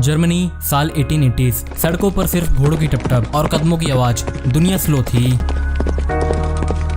Germany साल 1880। सड़कों पर सिर्फ घोड़ों की टपटप और कदमों की आवाज। दुनिया स्लो थी,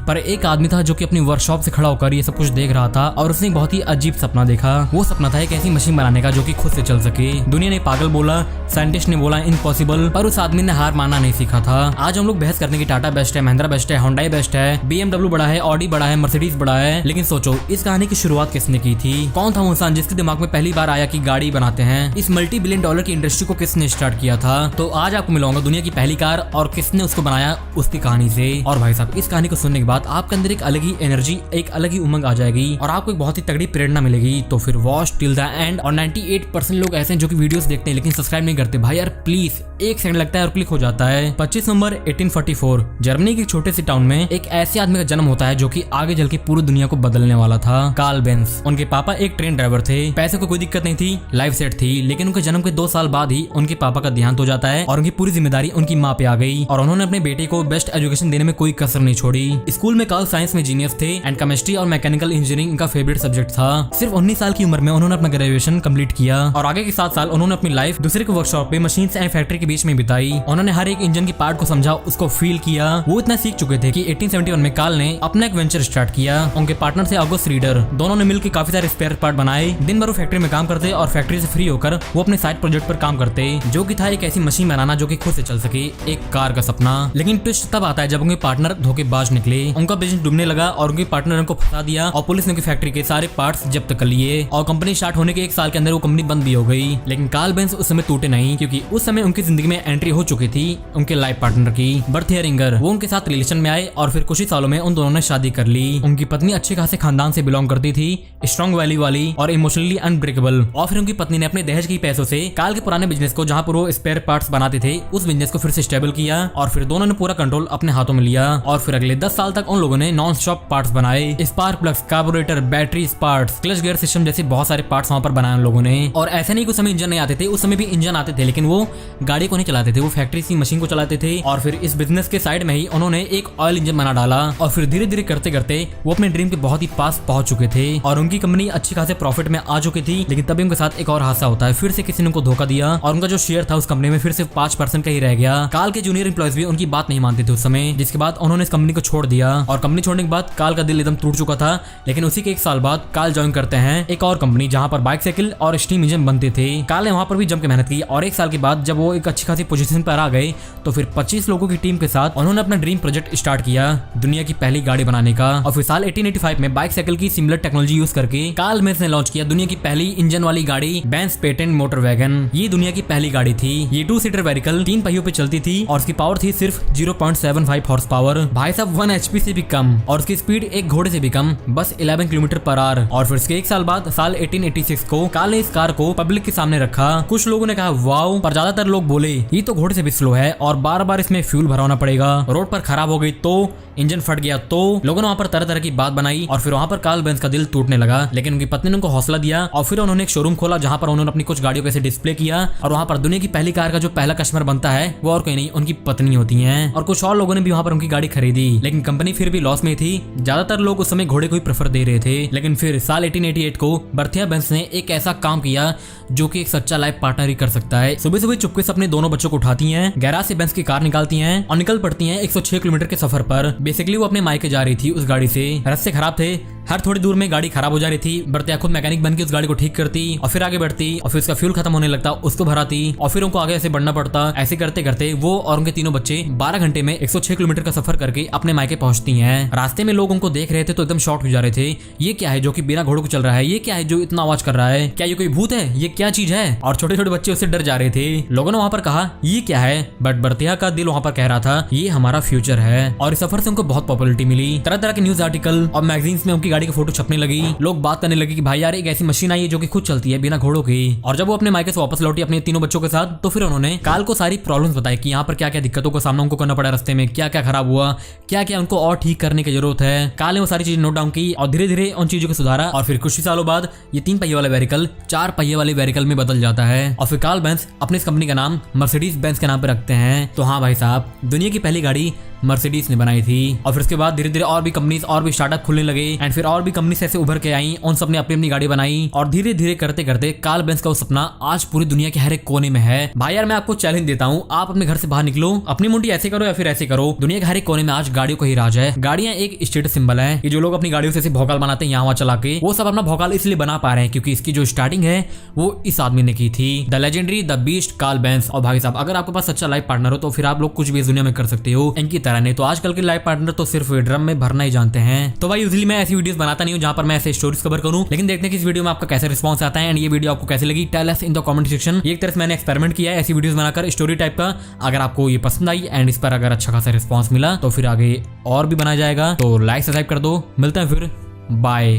पर एक आदमी था जो कि अपनी वर्कशॉप से खड़ा होकर ये सब कुछ देख रहा था और उसने एक बहुत ही अजीब सपना देखा। वो सपना था एक ऐसी मशीन बनाने का जो कि खुद से चल सके। दुनिया ने पागल बोला, साइंटिस्ट ने बोला इम्पॉसिबल, पर उस आदमी ने हार मानना नहीं सीखा था। आज हम लोग बहस करने की टाटा बेस्ट है, महिंद्रा बेस्ट है, होंडा बेस्ट है, BMW बड़ा है, ऑडी बड़ा है, मर्सिडीज बड़ा है। लेकिन सोचो इस कहानी की शुरुआत किसने की थी? कौन था वो इंसान जिसके दिमाग में पहली बार आया कि गाड़ी बनाते हैं? इस मल्टी बिलियन डॉलर की इंडस्ट्री को किसने स्टार्ट किया था? तो आज आपको मिलाऊंगा दुनिया की पहली कार और किसने उसको बनाया उसकी कहानी से। और भाई साहब इस कहानी को सुनने के बाद आपके अंदर एक अलग ही एनर्जी, एक अलग ही उमंग आ जाएगी और आपको एक बहुत ही तगड़ी प्रेरणा मिलेगी। तो फिर वॉच टिल द एंड। और 98% लोग ऐसे हैं जो कि वीडियोस देखते हैं लेकिन सब्सक्राइब नहीं करते। भाई यार प्लीज, एक सेकंड लगता है और क्लिक हो जाता है। 25 नवंबर 1844 जर्मनी के छोटे से टाउन में एक ऐसे आदमी का जन्म होता है जो कि आगे चल के पूरी दुनिया को बदलने वाला था। Karl Benz. उनके पापा एक ट्रेन ड्राइवर थे। पैसे को कोई दिक्कत नहीं थी, लाइफ सेट थी। लेकिन उनके जन्म के 2 साल बाद ही उनके पापा का देहांत हो जाता है और उनकी पूरी जिम्मेदारी उनकी माँ पे आ गई। और उन्होंने अपने बेटे को बेस्ट एजुकेशन देने में कोई कसर नहीं छोड़ी। स्कूल में कार्ल साइंस में जीनियस थे एंड केमिस्ट्री और मैकेनिकल इंजीनियरिंग इनका फेवरेट सब्जेक्ट था। सिर्फ 19 साल की उम्र में उन्होंने अपना ग्रेजुएशन कंप्लीट किया और आगे के 7 साल उन्होंने अपनी लाइफ दूसरे के वर्कशॉप पे मशीन एंड फैक्ट्री के बीच में बिताई। उन्होंने हर एक इंजन की पार्ट को समझा, उसको फील किया। वो इतना सीख चुके थे कि 1871 में कार्ल ने अपना एक वेंचर स्टार्ट किया। उनके पार्टनर थे ऑगस्ट रीडर। दोनों ने मिलकर काफी सारे स्पेयर पार्ट बनाए। दिन भर वो फैक्ट्री में काम करते और फैक्ट्री से फ्री होकर वो अपने साइड प्रोजेक्ट पर काम करते, जो कि था एक ऐसी मशीन बनाना जो कि खुद से चल सके, एक कार का सपना। लेकिन ट्विस्ट तब आता है जब उनके पार्टनर धोखेबाज निकले। उनका बिजनेस डूबने लगा और उनके पार्टनर को फंसा दिया और पुलिस ने उनकी फैक्ट्री के सारे पार्ट्स जब्त कर लिए और कंपनी स्टार्ट होने के 1 साल के अंदर वो कंपनी बंद भी हो गई। लेकिन कार्ल बेंज उस समय टूटे नहीं, क्योंकि उस समय उनकी जिंदगी में एंट्री हो चुकी थी उनके लाइफ पार्टनर की, बर्थिया रिंगर। वो उनके साथ रिलेशन में आए और फिर कुछ ही सालों में उन दोनों ने शादी कर ली। उनकी पत्नी अच्छे खासे खानदान से बिलोंग करती थी, स्ट्रॉन्ग वैल्यू वाली और इमोशनली अनब्रेकेबल। और फिर उनकी पत्नी ने अपने दहेज के पैसों से कार्ल के पुराने बिजनेस को, जहां पर वो स्पेयर पार्ट्स बनाते थे, उस बिजनेस को फिर से स्टेबल किया और फिर दोनों ने पूरा कंट्रोल अपने हाथों में लिया। और फिर अगले 10 साल तक उन लोगों ने नॉन स्टॉप पार्ट्स बनाए। Spark plugs, carburettor, battery parts, clutch gear system जैसे बहुत सारे पार्ट्स वहां पर बनाए उन लोगों ने। और ऐसा नहीं कुछ समय इंजन नहीं आते थे, उस समय भी इंजन आते थे, लेकिन वो गाड़ी को नहीं चलाते थे, वो फैक्ट्री की मशीन को चलाते थे। और फिर इस बिजनेस के साइड में ही उन्होंने एक ऑयल इंजन बना डाला और फिर धीरे धीरे करते करते वो अपने ड्रीम के बहुत ही पास पहुंच चुके थे और उनकी कंपनी अच्छी खासे प्रॉफिट में आ चुकी थी। लेकिन तभी उनके साथ एक और हादसा होता है। फिर से किसी ने उनको धोखा दिया और उनका जो शेयर था उस कंपनी में फिर से 5% का ही रह गया। कार्ल के जूनियर एम्प्लॉयज भी उनकी बात नहीं मानते थे उस समय, जिसके बाद उन्होंने इस कंपनी को छोड़ दिया। और कंपनी छोड़ने के बाद कार्ल का दिल एकदम टूट चुका था। लेकिन उसी के 1 साल बाद कार्ल ज्वाइन करते हैं एक और कंपनी जहां पर बाइसाइकिल और स्टीम इंजन बनते थे। कार्ल ने वहां पर भी जम के मेहनत की और 1 साल के बाद जब वो एक अच्छी खासी पोजीशन पर आ गए तो फिर 25 लोगों की टीम के साथ उन्होंने अपना ड्रीम प्रोजेक्ट स्टार्ट किया, दुनिया की पहली गाड़ी बनाने का। और फिर साल 1885 में बाइसाइकिल की सिमिलर टेक्नोलॉजी यूज करके कार्ल बेंज ने लॉन्च किया दुनिया की पहली इंजन वाली गाड़ी, बेंज पेटेंट मोटर वैगन। ये दुनिया की पहली गाड़ी थी। ये 2 सीटर व्हीकल 3 पहियों पे चलती थी और उसकी पावर थी सिर्फ 0.75 हॉर्स पावर। भाई साहब 1 HP से भी कम और उसकी स्पीड एक घोड़े से भी कम, बस 11 किलोमीटर पर आवर। और फिर इसके 1 साल बाद साल 1886 को कार्ल ने इस कार को पब्लिक के सामने रखा। कुछ लोगों ने कहा वाओ, पर ज्यादातर लोग बोले ये तो घोड़े से भी स्लो है और बार बार इसमें फ्यूल भरवाना पड़ेगा, रोड पर खराब हो गई तो, इंजन फट गया तो। लोगों ने वहां पर तरह तरह की बात बनाई और फिर वहां पर कार्ल बेंज का दिल टूटने लगा। लेकिन उनकी पत्नी ने उनको हौसला दिया और फिर उन्होंने एक शोरूम खोला जहां पर उन्होंने अपनी कुछ गाड़ियों को ऐसे डिस्प्ले किया। और वहां पर दुनिया की पहली कार का जो पहला कस्टमर बनता है वो और कोई नहीं, उनकी पत्नी होती है। और कुछ और लोगों ने भी वहां पर उनकी गाड़ी खरीदी, लेकिन कंपनी फिर भी लॉस में थी। ज्यादातर लोग उस समय घोड़े को ही प्रेफर दे रहे थे। लेकिन फिर साल 1888 को बर्थिया बेंज ने एक ऐसा काम किया जो कि एक सच्चा लाइफ पार्टनर ही कर सकता है। सुबह सुबह चुपके से अपने दोनों बच्चों को उठाती हैं, गैराज से बेंज की कार निकालती हैं और निकल पड़ती हैं 106 किलोमीटर के सफर पर। बेसिकली वो अपने मायके जा रही थी उस गाड़ी से। रास्ते खराब थे, हर थोड़ी दूर में गाड़ी खराब हो जा रही थी। बर्थिया खुद मैकेनिक बनके उस गाड़ी को ठीक करती और फिर आगे बढ़ती और फिर उसका फ्यूल खत्म होने लगता, उसको भराती और फिर उनको आगे ऐसे बढ़ना पड़ता। ऐसे करते करते वो और उनके तीनों बच्चे 12 घंटे में 106 किलोमीटर का सफर करके अपने मायके पहुंचती हैं। रास्ते में लोग उनको देख रहे थे तो एकदम शॉक हो जा रहे थे। ये क्या है जो कि बिना घोड़ों को चल रहा है? ये क्या है जो इतना आवाज कर रहा है? क्या ये कोई भूत है? ये क्या चीज है? और छोटे छोटे बच्चे उससे डर जा रहे थे। लोगों ने वहां पर कहा ये क्या है, बट बर्थिया का दिल वहां पर कह रहा था ये हमारा फ्यूचर है। और इस सफर से उनको बहुत पॉपुलैरिटी मिली। तरह तरह के न्यूज आर्टिकल और मैगजीन्स में उनकी गाड़ी की फोटो छपने लगी। लोग बात करने लगे कि भाई यार एक ऐसी मशीन आई है जो कि खुद चलती है बिना घोड़ों की। और जब वो अपने मायके से वापस लौटी अपने तीनों बच्चों के साथ तो फिर उन्होंने कार्ल को सारी प्रॉब्लम्स बताई कि यहाँ पर क्या क्या दिक्कतों का सामना उनको करना पड़ा, रास्ते में क्या क्या खराब हुआ, क्या क्या उनको और ठीक करने की जरूरत है। कार्ल ने वो सारी चीजें नोट डाउन की और धीरे धीरे उन चीजों को सुधारा। और फिर कुछ ही सालों बाद ये 3 पहिए वाला व्हीकल 4 पहिए वाले व्हीकल में बदल जाता है। और फिर कार्ल बेंज अपने इस कंपनी का नाम मर्सिडीज बेंज के नाम पे रखते हैं। तो हाँ भाई साहब, दुनिया की पहली गाड़ी मर्सिडीज ने बनाई थी। और फिर उसके बाद धीरे धीरे और भी कंपनीज और भी स्टार्टअप खुलने लगे एंड फिर और भी कंपनीज ऐसे उभर के आई, उन सब ने अपनी अपनी गाड़ी बनाई और धीरे धीरे करते करते कार्ल बेंज का वो सपना आज पूरी दुनिया के हर एक कोने में है। भाई यार मैं आपको चैलेंज देता हूँ, आप अपने घर से बाहर निकलो, अपनी मुंडी ऐसे करो या फिर ऐसे करो, दुनिया के हर एक कोने में आज गाड़ियों का ही राज है। गाड़ियां एक स्टेटस सिंबल है। ये जो लोग अपनी गाड़ियों से ऐसे भौकाल बनाते हैं यहाँ वहाँ चला के, वो सब अपना भौकाल इसलिए बना पा रहे हैं क्योंकि इसकी जो स्टार्टिंग है वो इस आदमी ने की थी, the legendary the beast Karl Benz. और भाई साहब अगर आपके पास अच्छा लाइफ पार्टनर हो तो फिर आप लोग कुछ भी इस दुनिया में कर सकते हो इनकी तरह। नहीं तो आजकल के लाइफ पार्टनर तो सिर्फ ड्रम में भरना ही जानते हैं। तो भाई यूजुअली मैं ऐसी वीडियोस बनाता नहीं हूँ जहाँ पर मैं ऐसे स्टोरीज कवर करूँ, लेकिन देखते हैं कि इस वीडियो में आपका कैसे रिस्पॉन्स आता है एंड ये वीडियो आपको कैसे लगी, tell us in the comment section. एक तरह से मैंने एक्सपेरिमेंट किया है ऐसी वीडियोस बनाकर स्टोरी टाइप का। अगर आपको ये पसंद आई एंड इस पर अगर अच्छा खासा रिस्पॉन्स मिला तो फिर आगे और भी बनाया जाएगा। तो लाइक सब्सक्राइब कर दो, मिलते हैं फिर, बाय।